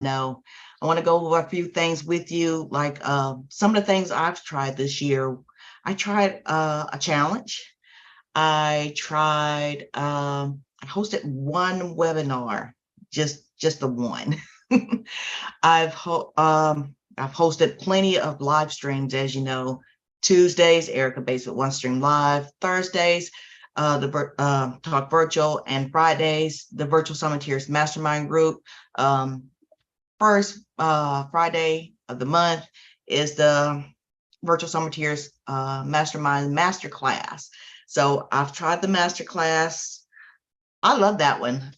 know. I want to go over a few things with you, like some of the things I've tried this year. I tried a challenge. I hosted one webinar, just the one. I've hosted plenty of live streams, as you know. Tuesdays, Erica Basement One Stream Live. Thursdays, Talk Virtual, and Fridays, the Virtual Summonteers Mastermind Group. First Friday of the month is the Virtual Summonteers Mastermind Masterclass. So I've tried the masterclass. I love that one.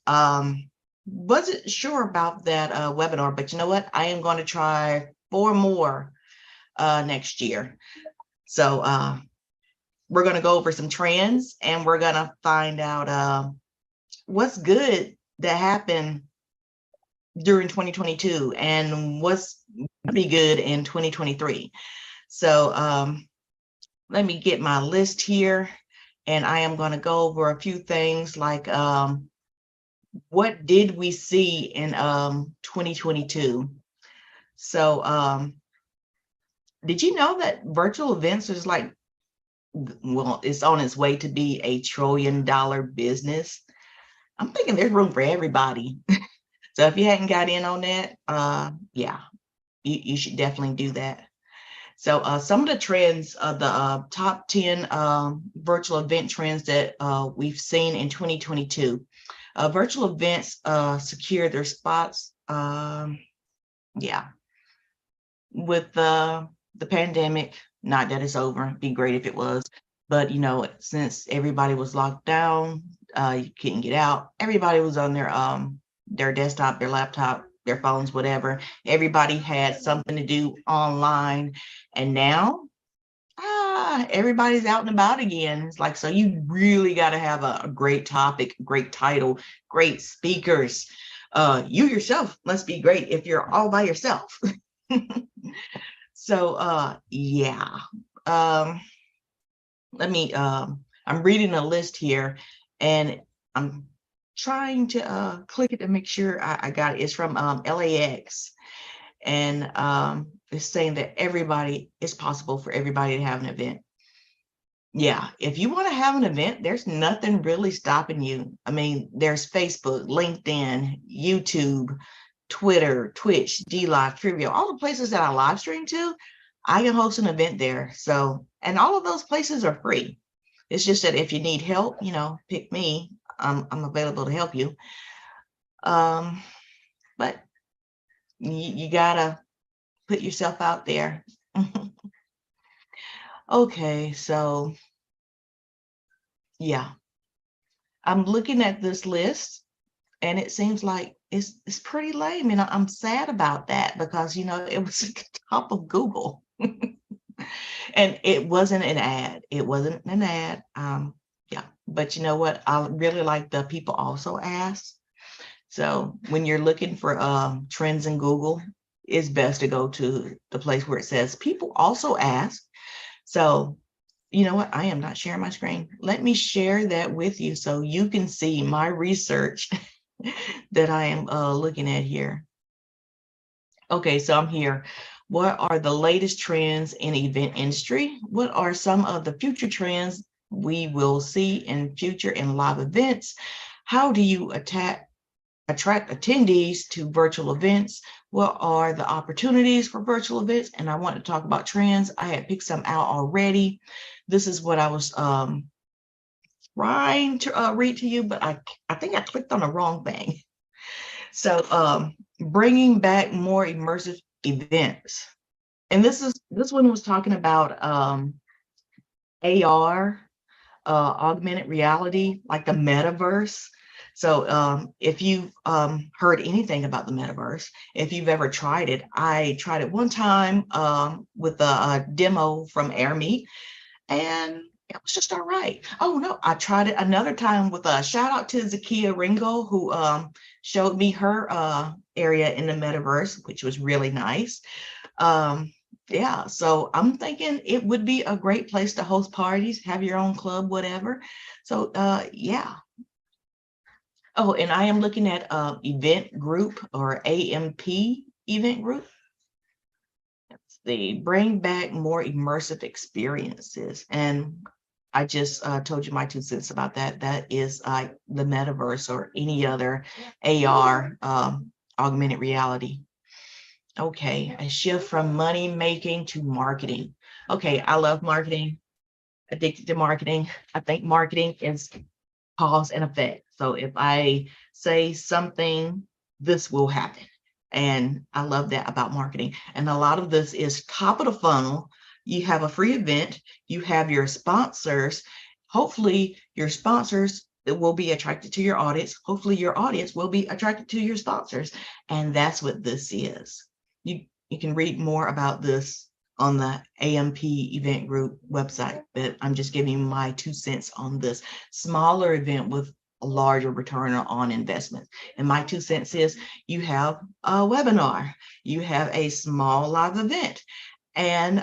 Wasn't sure about that webinar, but you know what? I am going to try 4 more next year. So we're going to go over some trends, and we're going to find out what's good that happened during 2022 and what's going to be good in 2023. So let me get my list here, and I am going to go over a few things like what did we see in 2022. So did you know that virtual events is like, well, it's on its way to be $1 trillion business? I'm thinking there's room for everybody. So if you hadn't got in on that, yeah, you should definitely do that. So some of the trends, the top 10 virtual event trends that we've seen in 2022. Virtual events secure their spots. Yeah, with the pandemic, not that it's over, it'd be great if it was, but you know, since everybody was locked down, you couldn't get out, everybody was on their desktop, their laptop, their phones, whatever. Everybody had something to do online, and now everybody's out and about again. It's like, so you really got to have a great topic, great title, great speakers. You yourself must be great if you're all by yourself. So yeah, I'm reading a list here, and I'm trying to click it to make sure I got it. It's from LAX, and it's saying that it's possible for everybody to have an event. Yeah, if you want to have an event, there's nothing really stopping you. I mean, there's Facebook, LinkedIn, YouTube, Twitter, Twitch, DLive, Trivia, all the places that I live stream to, I can host an event there. So, and all of those places are free. It's just that if you need help, you know, pick me. I'm available to help you. But you gotta put yourself out there. Okay, so yeah, I'm looking at this list, and it seems like it's pretty lame, and I'm sad about that, because you know, it was at the top of Google. And it wasn't an ad. It wasn't an ad. Yeah, but you know what? I really like the people also ask. So when you're looking for trends in Google, it's best to go to the place where it says people also ask. So you know what? I am not sharing my screen. Let me share that with you so you can see my research that I am looking at here. Okay, so I'm here. What are the latest trends in event industry? What are some of the future trends we will see in future in live events? How do you attract attendees to virtual events? What are the opportunities for virtual events? And I want to talk about trends. I had picked some out already. This is what I was trying to read to you, but I think I clicked on the wrong thing. So bringing back more immersive events. And this one was talking about AR, augmented reality, like the metaverse. So if you've heard anything about the metaverse, if you've ever tried it, I tried it one time with a demo from AirMeet, and it was just all right. Oh no, I tried it another time with a shout out to Zakia Ringo, who showed me her area in the metaverse, which was really nice. Yeah, so I'm thinking it would be a great place to host parties, have your own club, whatever. So yeah. Oh, and I am looking at event group or AMP event group. Let's see, bring back more immersive experiences. And I just told you my 2 cents about that. That is like the metaverse or any other AR, augmented reality. Okay, a shift from money making to marketing. Okay, I love marketing, addicted to marketing. I think marketing is cause and effect. So if I say something, this will happen. And I love that about marketing. And a lot of this is top of the funnel. You have a free event, you have your sponsors. Hopefully, your sponsors will be attracted to your audience. Hopefully, your audience will be attracted to your sponsors. And that's what this is. You can read more about this on the AMP event group website, but I'm just giving you my 2 cents on this smaller event with a larger return on investment. And my 2 cents is you have a webinar, you have a small live event, and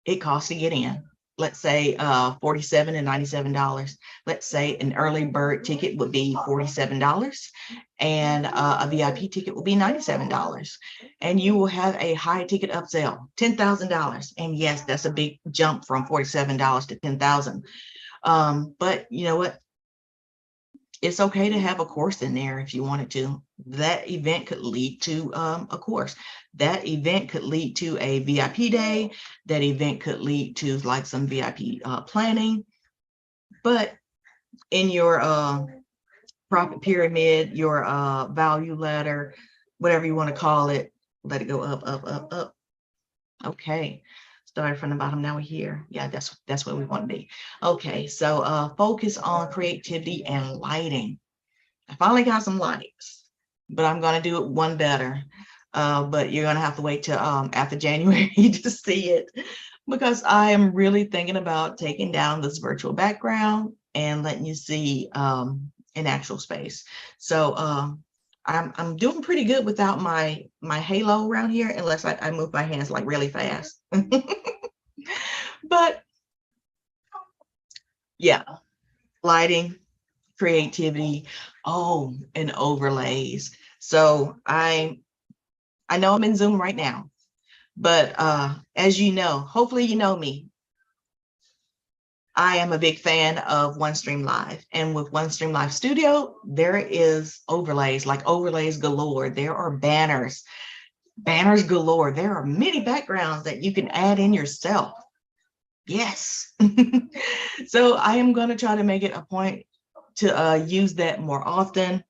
it costs to get in. Let's say $47 and $97. Let's say an early bird ticket would be $47 and a VIP ticket will be $97. And you will have a high ticket upsell, $10,000. And yes, that's a big jump from $47 to $10,000. But you know what? It's okay to have a course in there if you wanted to. That event could lead to a course. That event could lead to a VIP day. That event could lead to like some VIP planning. But in your profit pyramid, your value ladder, whatever you want to call it, let it go up, up, up, up. Okay. Started from the bottom, now we're here. Yeah, that's where we want to be. Okay, so focus on creativity and lighting. I finally got some lights, but I'm going to do it one better. But you're going to have to wait till after January to see it, because I am really thinking about taking down this virtual background and letting you see an actual space. So I'm doing pretty good without my halo around here, unless I move my hands like really fast. But yeah, lighting, creativity, oh, and overlays. So I know I'm in Zoom right now, but as you know, hopefully you know me, I am a big fan of OneStream Live. And with OneStream Live Studio, there is overlays, like overlays galore. There are banners galore. There are many backgrounds that you can add in yourself. Yes. So I am going to try to make it a point to use that more often.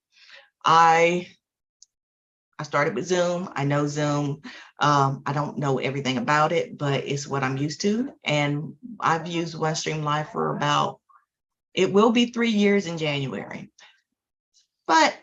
I started with Zoom. I know Zoom. I don't know everything about it, but it's what I'm used to. And I've used OneStream Live for about, it will be 3 years in January. But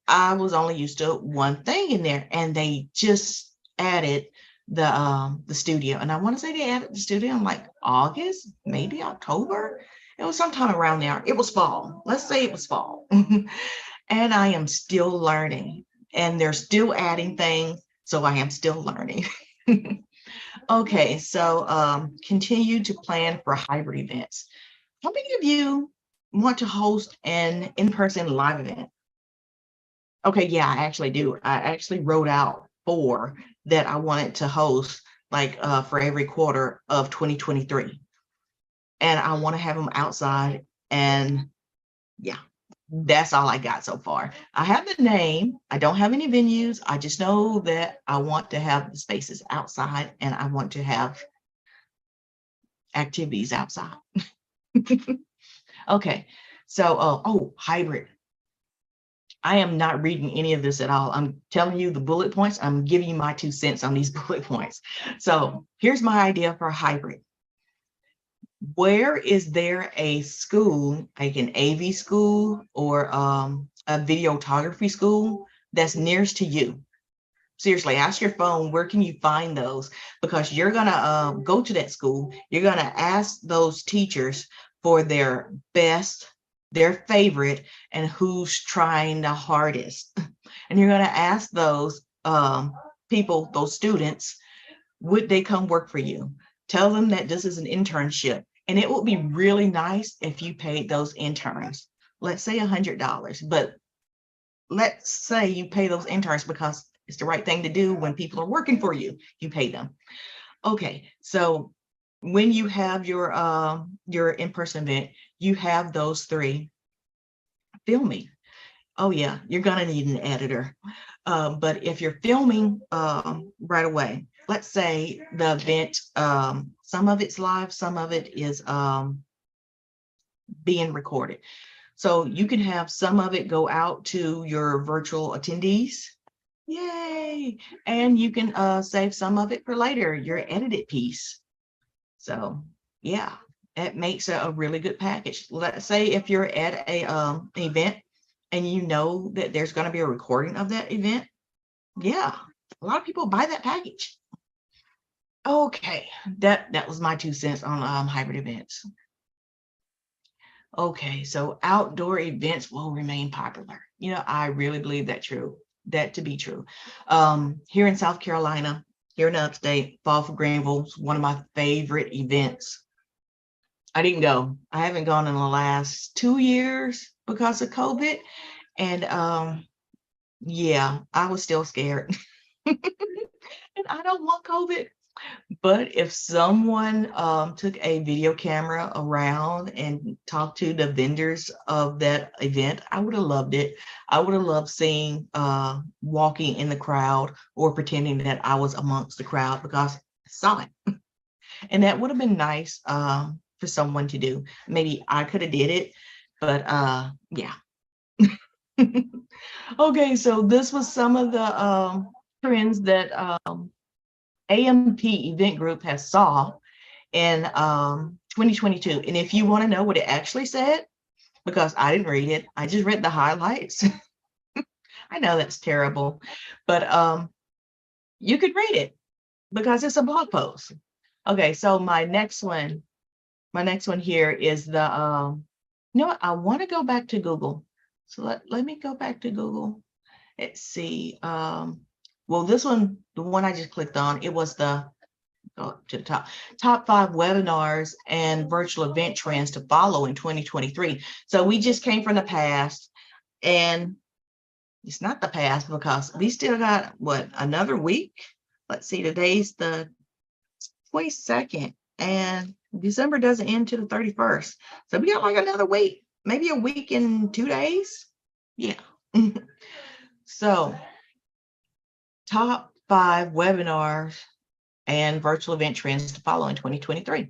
I was only used to one thing in there, and they just added the studio. And I want to say they added the studio in like August, maybe October. It was sometime around there. It was fall. Let's say it was fall. And I am still learning, and they're still adding things. So I am still learning. Okay, so continue to plan for hybrid events. How many of you want to host an in-person live event? Okay, yeah, I actually do. I actually wrote out 4 that I wanted to host, like for every quarter of 2023. And I want to have them outside. And yeah, that's all I got so far. I have the name. I don't have any venues. I just know that I want to have the spaces outside, and I want to have activities outside. Okay, so oh, hybrid. I am not reading any of this at all. I'm telling you the bullet points. I'm giving you my 2 cents on these bullet points. So here's my idea for a hybrid. Where is there a school, like an AV school or a videography school that's nearest to you? Seriously, ask your phone, where can you find those? Because you're going to go to that school. You're going to ask those teachers for their best, their favorite, and who's trying the hardest. And you're going to ask those people, those students, would they come work for you? Tell them that this is an internship. And it would be really nice if you paid those interns let's say $100, but let's say you pay those interns because it's the right thing to do when people are working for you, you pay them. Okay, so when you have your in-person event, you have those 3 filming. Oh yeah, you're gonna need an editor. But if you're filming right away, let's say the event, some of it's live, some of it is being recorded. So you can have some of it go out to your virtual attendees. Yay! And you can save some of it for later, your edited piece. So yeah, it makes a really good package. Let's say if you're at an event and you know that there's going to be a recording of that event. Yeah, a lot of people buy that package. Okay, that was my 2 cents on hybrid events. Okay, so outdoor events will remain popular. I really believe that to be true. Here in South Carolina, here in upstate, Fall for Greenville is one of my favorite events. I didn't go. I haven't gone in the last 2 years because of COVID. And yeah, I was still scared. And I don't want COVID. But if someone took a video camera around and talked to the vendors of that event, I would have loved it. I would have loved seeing walking in the crowd or pretending that I was amongst the crowd because I saw it. And that would have been nice for someone to do. Maybe I could have did it, but yeah. Okay, so this was some of the trends that AMP Event Group has saw in 2022. And if you want to know what it actually said, because I didn't read it, I just read the highlights. I know that's terrible, but you could read it because it's a blog post. Okay, so my next one here is the you know what? I want to go back to Google. So let me go back to Google. Let's see. Well, this one, the one I just clicked on, it was the go to the top 5 webinars and virtual event trends to follow in 2023. So we just came from the past, and it's not the past because we still got what, another week. Let's see, today's the 22nd and December doesn't end till the 31st. So we got like another week, maybe a week and 2 days. Yeah. So top 5 webinars and virtual event trends to follow in 2023.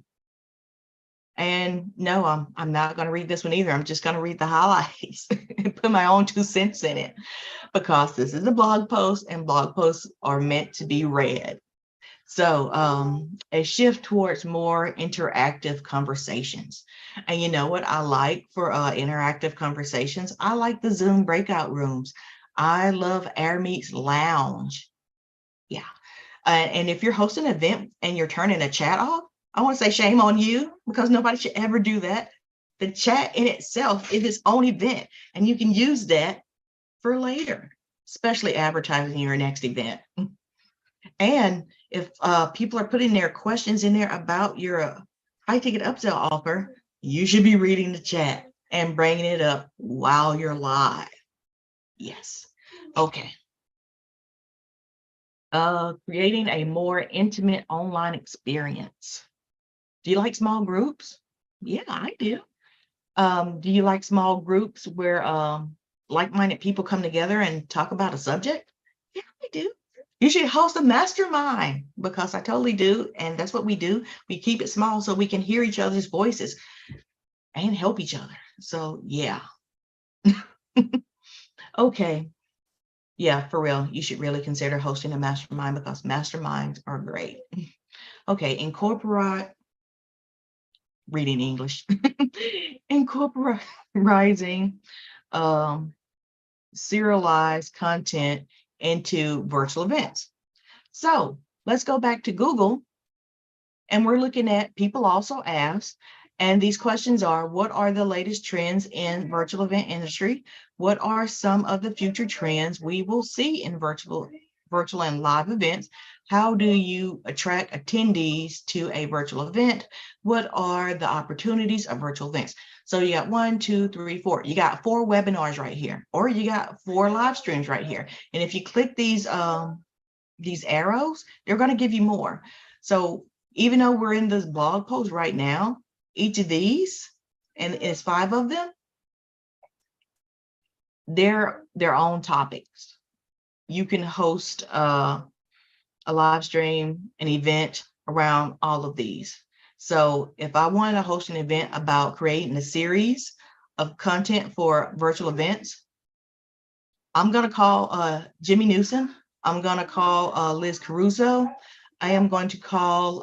And no, I'm not going to read this one either. I'm just going to read the highlights and put my own 2 cents in it because this is a blog post and blog posts are meant to be read. So a shift towards more interactive conversations. And you know what I like for interactive conversations? I like the Zoom breakout rooms. I love Air Meets Lounge. Yeah. And if you're hosting an event and you're turning a chat off, I want to say shame on you because nobody should ever do that. The chat in itself is its own event, and you can use that for later, especially advertising your next event. And if people are putting their questions in there about your high ticket upsell offer, you should be reading the chat and bringing it up while you're live. Yes. Okay. Creating a more intimate online experience. Do you like small groups? Yeah, I do. Do you like small groups where like-minded people come together and talk about a subject? Yeah, I do. You should host a mastermind because I totally do. And that's what we do. We keep it small so we can hear each other's voices and help each other. So yeah. Okay. Yeah, for real. You should really consider hosting a mastermind because masterminds are great. Okay, reading English, incorporating serialized content into virtual events. So let's go back to Google, and we're looking at people also asked, and these questions are: what are the latest trends in virtual event industry? What are some of the future trends we will see in virtual virtual and live events. How do you attract attendees to a virtual event? What are the opportunities of virtual events? So you got 1, 2, 3, 4. You got 4 webinars right here, or you got 4 live streams right here. And if you click these arrows, they're going to give you more. So even though we're in this blog post right now, each of these, and it's 5 of them, they're their own topics. You can host a live stream, an event around all of these. So if I want to host an event about creating a series of content for virtual events, I'm going to call Jimmy Newsom. I'm going to call Liz Caruso. I am going to call,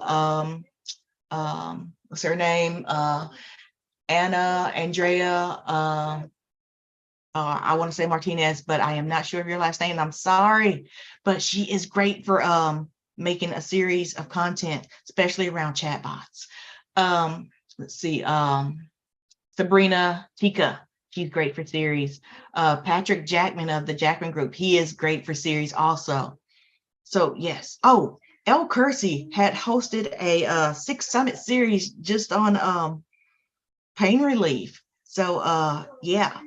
what's her name? Anna, Andrea, I want to say Martinez, but I am not sure of your last name. I'm sorry, but she is great for making a series of content, especially around chatbots. Let's see, Sabrina Tika, she's great for series. Patrick Jackman of the Jackman Group, he is great for series also. So yes. Oh, El Kersey had hosted a 6 Summit series just on pain relief. So yeah.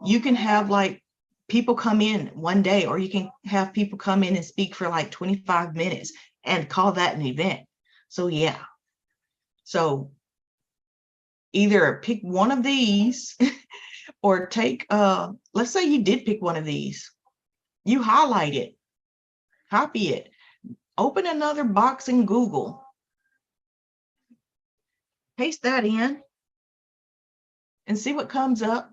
You can have like people come in one day, or you can have people come in and speak for like 25 minutes and call that an event. So yeah. So either pick one of these or take, let's say you did pick one of these. You highlight it, copy it, open another box in Google, paste that in and see what comes up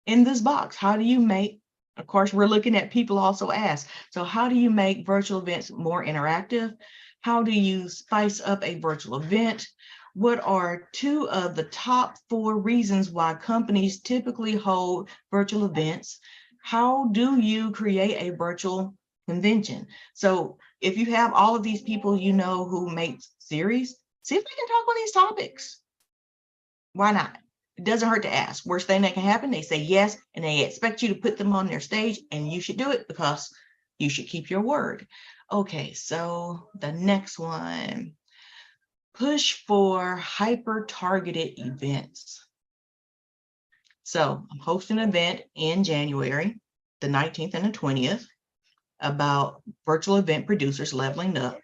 in this box. How do you make, of course, we're looking at people also ask, so how do you make virtual events more interactive? How do you spice up a virtual event? What are 2 of the top 4 reasons why companies typically hold virtual events? How do you create a virtual convention? So if you have all of these people you know who make series, see if they can talk on these topics. Why not? It doesn't hurt to ask. Worst thing that can happen, they say yes, and they expect you to put them on their stage, and you should do it because you should keep your word. Okay, so the next one, push for hyper-targeted events. So I'm hosting an event in January, the 19th and the 20th, about virtual event producers leveling up.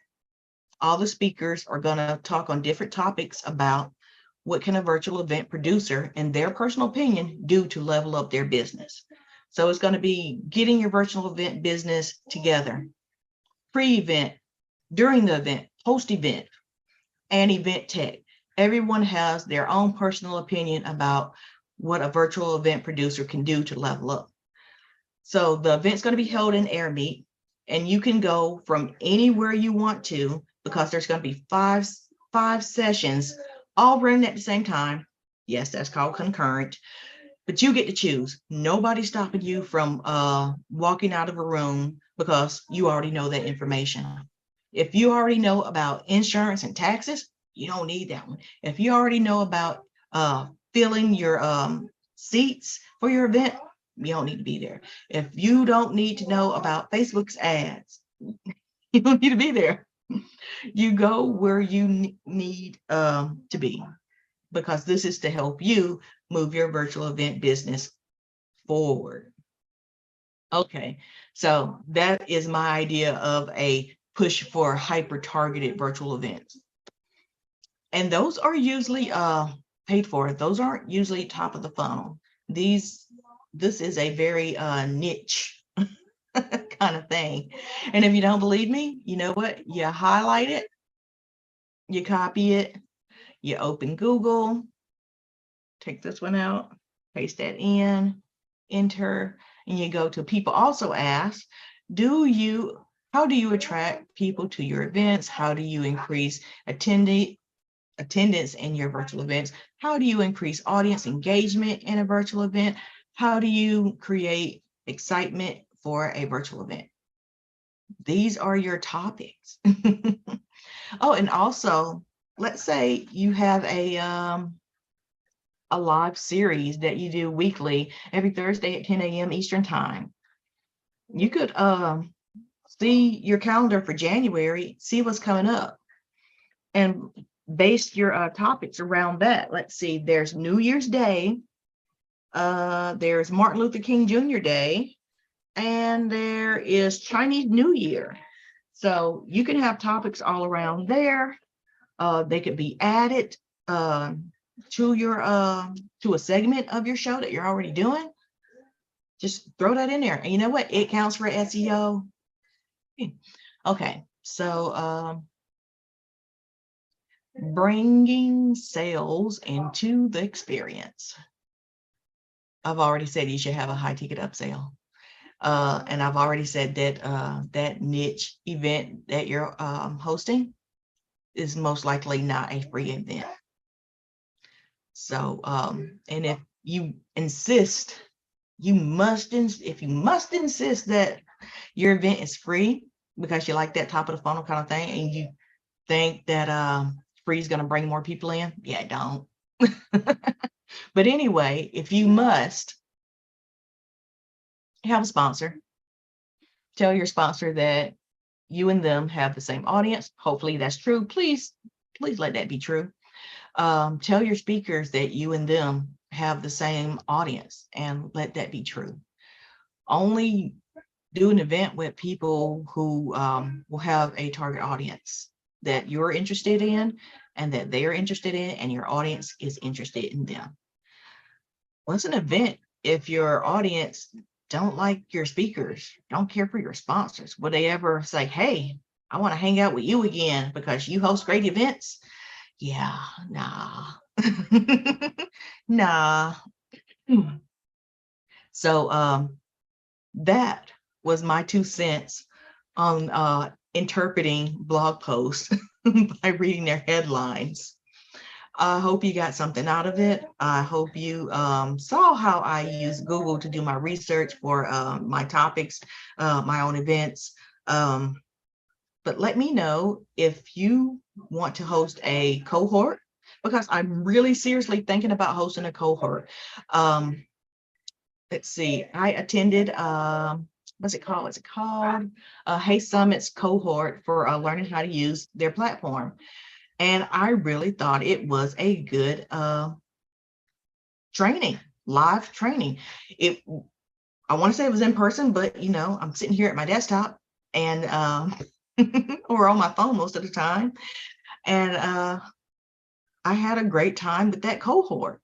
All the speakers are going to talk on different topics about what can a virtual event producer, in their personal opinion, do to level up their business. So it's going to be getting your virtual event business together, pre-event, during the event, post-event, and event tech. Everyone has their own personal opinion about what a virtual event producer can do to level up. So the event's going to be held in AirMeet, and you can go from anywhere you want to, because there's going to be five sessions all running at the same time. Yes, that's called concurrent, but you get to choose. Nobody's stopping you from walking out of a room because you already know that information. If you already know about insurance and taxes, you don't need that one. If you already know about filling your seats for your event, you don't need to be there. If you don't need to know about Facebook's ads, you don't need to be there. You go where you need to be, because this is to help you move your virtual event business forward. Okay, so that is my idea of a push for hyper-targeted virtual events. And those are usually paid for. Those aren't usually top of the funnel. This is a very niche kind of thing. And if you don't believe me, you know what? You highlight it, you copy it, you open Google, take this one out, paste that in, enter, and you go to people also ask, how do you attract people to your events? How do you increase attendance in your virtual events? How do you increase audience engagement in a virtual event? How do you create excitement for a virtual event? These are your topics. Oh, and also, let's say you have a live series that you do weekly, every Thursday at 10 a.m. Eastern time. You could see your calendar for January, see what's coming up, and base your topics around that. Let's see, there's New Year's Day, there's Martin Luther King Jr. Day, and there is Chinese New Year. So you can have topics all around there. They could be added to your to a segment of your show that you're already doing. Just throw that in there, and you know what? It counts for SEO. Okay, so bringing sales into the experience. I've already said you should have a high ticket upsell. And I've already said that that niche event that you're hosting is most likely not a free event. So, and if you insist, if you must insist that your event is free because you like that top of the funnel kind of thing, and you think that free is going to bring more people in, yeah, don't. But anyway, if you must, have a sponsor. Tell your sponsor that you and them have the same audience. Hopefully that's true. Please let that be true. Tell your speakers that you and them have the same audience, and let that be true. Only do an event with people who will have a target audience that you're interested in, and that they're interested in, and your audience is interested in them. What's an event if your audience don't like your speakers, don't care for your sponsors? Would they ever say, hey, I want to hang out with you again because you host great events? Yeah, nah. Nah. So that was my 2 cents on interpreting blog posts by reading their headlines. I hope you got something out of it. I hope you saw how I use Google to do my research for my topics, my own events. But let me know if you want to host a cohort, because I'm really seriously thinking about hosting a cohort. Let's see, I attended, what's it called? It's called Hey Summit's cohort for learning how to use their platform. And I really thought it was a good training, live training. I want to say it was in person, but you know, I'm sitting here at my desktop and or on my phone most of the time. And I had a great time with that cohort.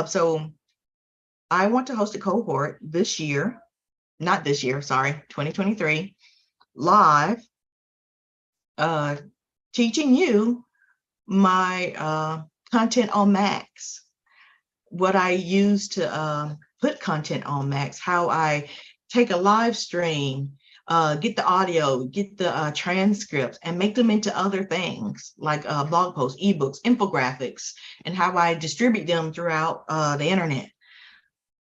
So I want to host a cohort this year, not this year, sorry, 2023, live, teaching you my content on Max, what I use to put content on Max, how I take a live stream, get the audio, get the transcripts, and make them into other things like blog posts, ebooks, infographics, and how I distribute them throughout the internet.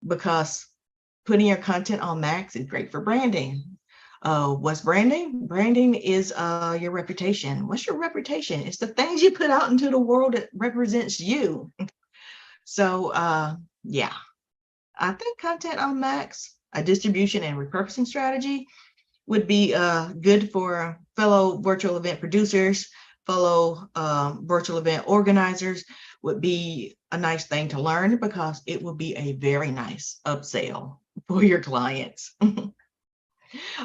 Because putting your content on Max is great for branding. What's branding? Branding is your reputation. What's your reputation? It's the things you put out into the world that represents you. So yeah, I think content on Max, a distribution and repurposing strategy, would be good for fellow virtual event producers, fellow virtual event organizers. Would be a nice thing to learn, because it will be a very nice upsell for your clients.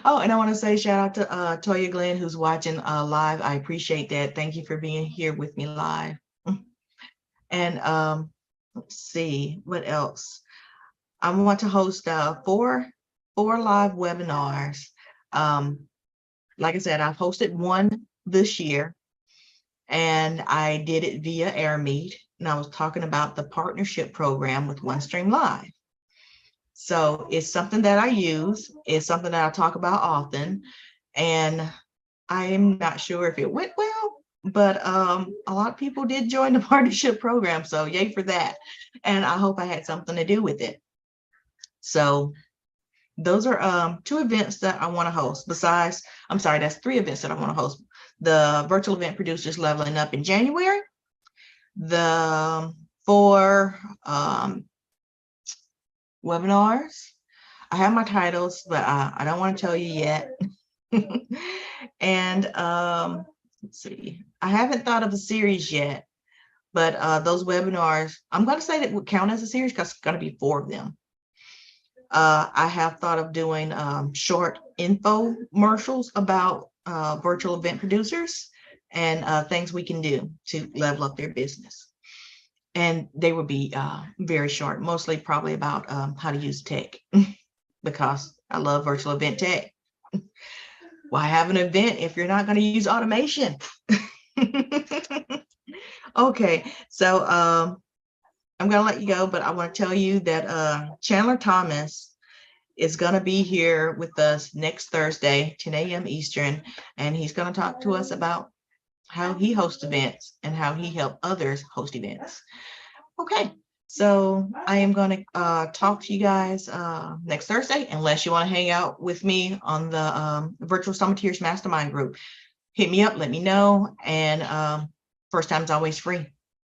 Oh, and I want to say shout out to Toya Glenn, who's watching live. I appreciate that. Thank you for being here with me live. And let's see what else. I want to host four live webinars. Like I said, I've hosted one this year, and I did it via AirMeet, and I was talking about the partnership program with OneStream Live. So it's something that I use. It's something that I talk about often, and I'm not sure if it went well, but a lot of people did join the partnership program, so yay for that. And I hope I had something to do with it. So those are 2 events that I want to host. Besides, I'm sorry, that's 3 events that I want to host. The virtual event producers leveling up in January, the 4 webinars. I have my titles, but I don't want to tell you yet. And let's see, I haven't thought of a series yet, but those webinars, I'm going to say that would count as a series because it's going to be 4 of them. I have thought of doing short infomercials about virtual event producers and things we can do to level up their business. And they would be very short, mostly probably about how to use tech, because I love virtual event tech. Why have an event if you're not going to use automation? Okay, so I'm going to let you go, but I want to tell you that Chandler Thomas is going to be here with us next Thursday, 10 a.m. Eastern, and he's going to talk to us about how he hosts events and how he helped others host events. Okay, so I am going to talk to you guys next Thursday, unless you want to hang out with me on the Virtual Summiteers Mastermind group. Hit me up, let me know, and first time's always free.